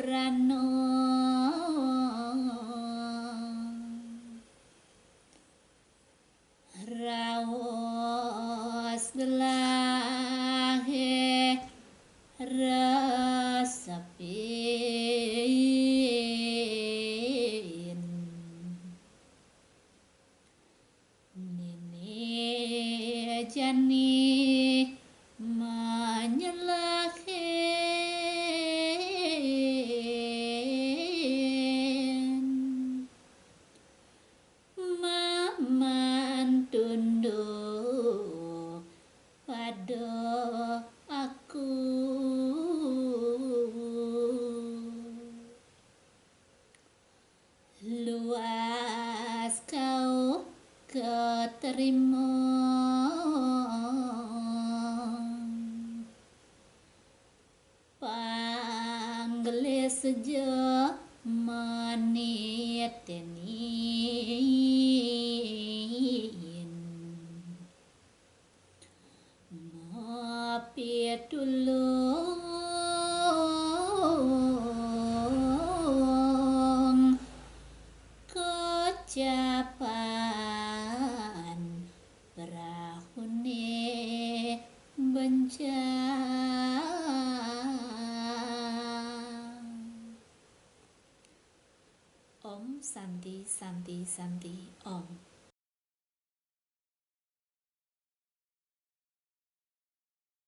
rano raos gelahe resepin nini jani menyelahin maman tunduk pada aku luas kau keterima panggil sejak menit tenin mapi tulung kecapan berahune bencana Om Santi Santi Santi Om